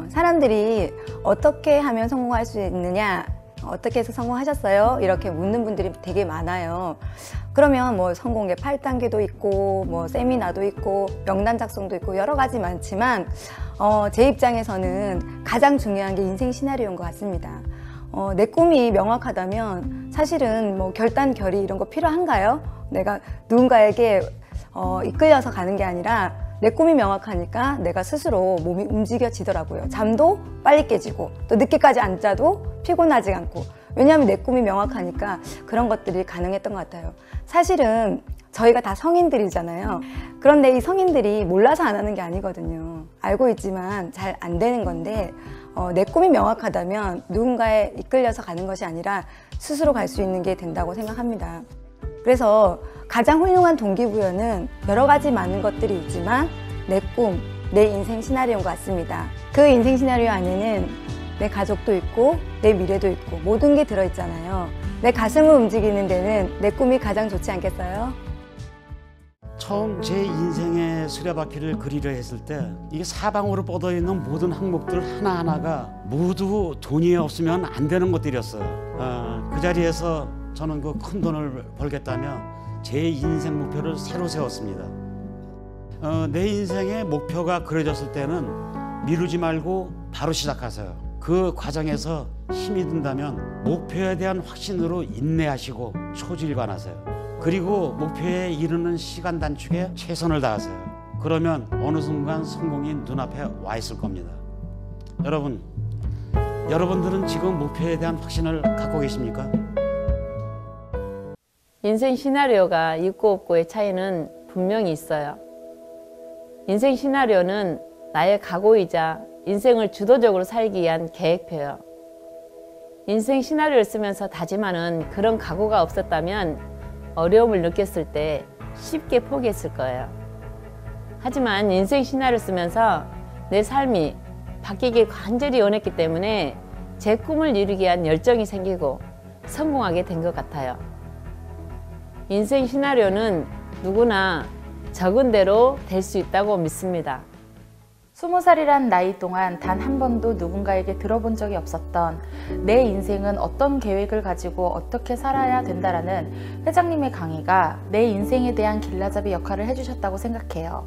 사람들이 어떻게 하면 성공할 수 있느냐, 어떻게 해서 성공하셨어요? 이렇게 묻는 분들이 되게 많아요. 그러면 뭐 성공의 8단계도 있고 뭐 세미나도 있고 명단 작성도 있고 여러 가지 많지만 제 입장에서는 가장 중요한 게 인생 시나리오인 것 같습니다. 내 꿈이 명확하다면 사실은 뭐 결단, 결의 이런 거 필요한가요? 내가 누군가에게 이끌려서 가는 게 아니라 내 꿈이 명확하니까 내가 스스로 몸이 움직여지더라고요. 잠도 빨리 깨지고 또 늦게까지 안 자도 피곤하지 않고, 왜냐하면 내 꿈이 명확하니까 그런 것들이 가능했던 것 같아요. 사실은 저희가 다 성인들이잖아요. 그런데 이 성인들이 몰라서 안 하는 게 아니거든요. 알고 있지만 잘 안 되는 건데 내 꿈이 명확하다면 누군가에 이끌려서 가는 것이 아니라 스스로 갈 수 있는 게 된다고 생각합니다. 그래서 가장 훌륭한 동기부여는 여러 가지 많은 것들이 있지만 내 꿈, 내 인생 시나리오인 것 같습니다. 그 인생 시나리오 안에는 내 가족도 있고 내 미래도 있고 모든 게 들어있잖아요. 내 가슴을 움직이는 데는 내 꿈이 가장 좋지 않겠어요? 처음 제 인생의 수레바퀴를 그리려 했을 때 이게 사방으로 뻗어있는 모든 항목들 하나하나가 모두 돈이 없으면 안 되는 것들이었어요. 그 자리에서 저는 그 큰 돈을 벌겠다며 제 인생 목표를 새로 세웠습니다. 내 인생의 목표가 그려졌을 때는 미루지 말고 바로 시작하세요. 그 과정에서 힘이 든다면 목표에 대한 확신으로 인내하시고 초질관하세요. 그리고 목표에 이르는 시간 단축에 최선을 다하세요. 그러면 어느 순간 성공이 눈앞에 와 있을 겁니다. 여러분들은 지금 목표에 대한 확신을 갖고 계십니까? 인생 시나리오가 있고 없고의 차이는 분명히 있어요. 인생 시나리오는 나의 각오이자 인생을 주도적으로 살기 위한 계획표예요. 인생 시나리오를 쓰면서 다짐하는 그런 각오가 없었다면 어려움을 느꼈을 때 쉽게 포기했을 거예요. 하지만 인생 시나리오를 쓰면서 내 삶이 바뀌길 간절히 원했기 때문에 제 꿈을 이루기 위한 열정이 생기고 성공하게 된 것 같아요. 인생 시나리오는 누구나 적은 대로 될 수 있다고 믿습니다. 20살이란 나이 동안 단 한 번도 누군가에게 들어본 적이 없었던 내 인생은 어떤 계획을 가지고 어떻게 살아야 된다라는 회장님의 강의가 내 인생에 대한 길라잡이 역할을 해주셨다고 생각해요.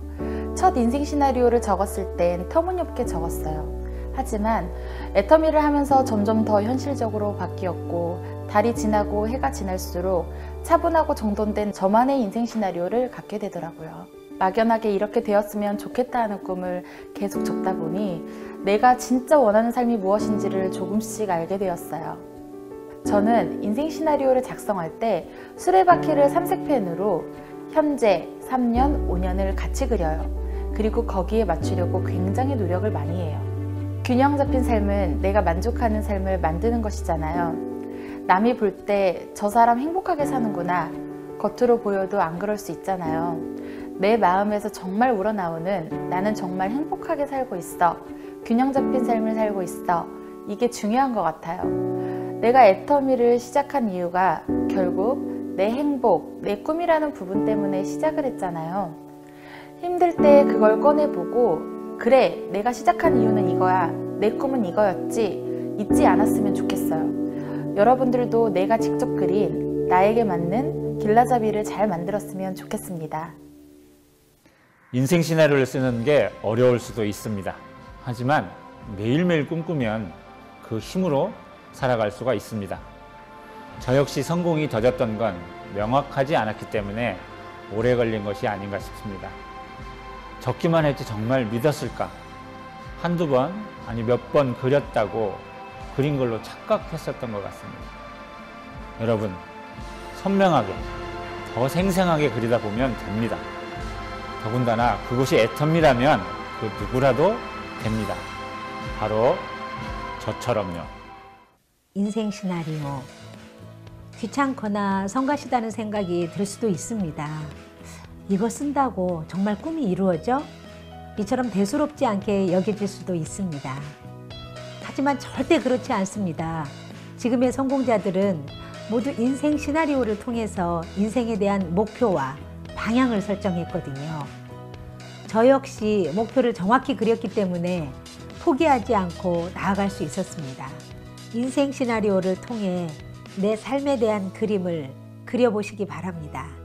첫 인생 시나리오를 적었을 땐 터무니없게 적었어요. 하지만 애터미를 하면서 점점 더 현실적으로 바뀌었고 달이 지나고 해가 지날수록 차분하고 정돈된 저만의 인생 시나리오를 갖게 되더라고요. 막연하게 이렇게 되었으면 좋겠다 하는 꿈을 계속 적다 보니 내가 진짜 원하는 삶이 무엇인지를 조금씩 알게 되었어요. 저는 인생 시나리오를 작성할 때 수레바퀴를 삼색펜으로 현재, 3년, 5년을 같이 그려요. 그리고 거기에 맞추려고 굉장히 노력을 많이 해요. 균형 잡힌 삶은 내가 만족하는 삶을 만드는 것이잖아요. 남이 볼 때 저 사람 행복하게 사는구나, 겉으로 보여도 안 그럴 수 있잖아요. 내 마음에서 정말 우러나오는 나는 정말 행복하게 살고 있어, 균형 잡힌 삶을 살고 있어, 이게 중요한 것 같아요. 내가 애터미를 시작한 이유가 결국 내 행복, 내 꿈이라는 부분 때문에 시작을 했잖아요. 힘들 때 그걸 꺼내보고 그래, 내가 시작한 이유는 이거야, 내 꿈은 이거였지, 잊지 않았으면 좋겠어요. 여러분들도 내가 직접 그린 나에게 맞는 길라잡이를 잘 만들었으면 좋겠습니다. 인생 시나리오를 쓰는 게 어려울 수도 있습니다. 하지만 매일매일 꿈꾸면 그 힘으로 살아갈 수가 있습니다. 저 역시 성공이 더뎠던 건 명확하지 않았기 때문에 오래 걸린 것이 아닌가 싶습니다. 적기만 했지 정말 믿었을까? 한두 번, 아니 몇 번 그렸다고 그린 걸로 착각했었던 것 같습니다. 여러분, 선명하게, 더 생생하게 그리다 보면 됩니다. 더군다나 그곳이 애터미라면 그 누구라도 됩니다. 바로 저처럼요. 인생 시나리오. 귀찮거나 성가시다는 생각이 들 수도 있습니다. 이거 쓴다고 정말 꿈이 이루어져? 이처럼 대수롭지 않게 여겨질 수도 있습니다. 하지만 절대 그렇지 않습니다. 지금의 성공자들은 모두 인생 시나리오를 통해서 인생에 대한 목표와 방향을 설정했거든요. 저 역시 목표를 정확히 그렸기 때문에 포기하지 않고 나아갈 수 있었습니다. 인생 시나리오를 통해 내 삶에 대한 그림을 그려보시기 바랍니다.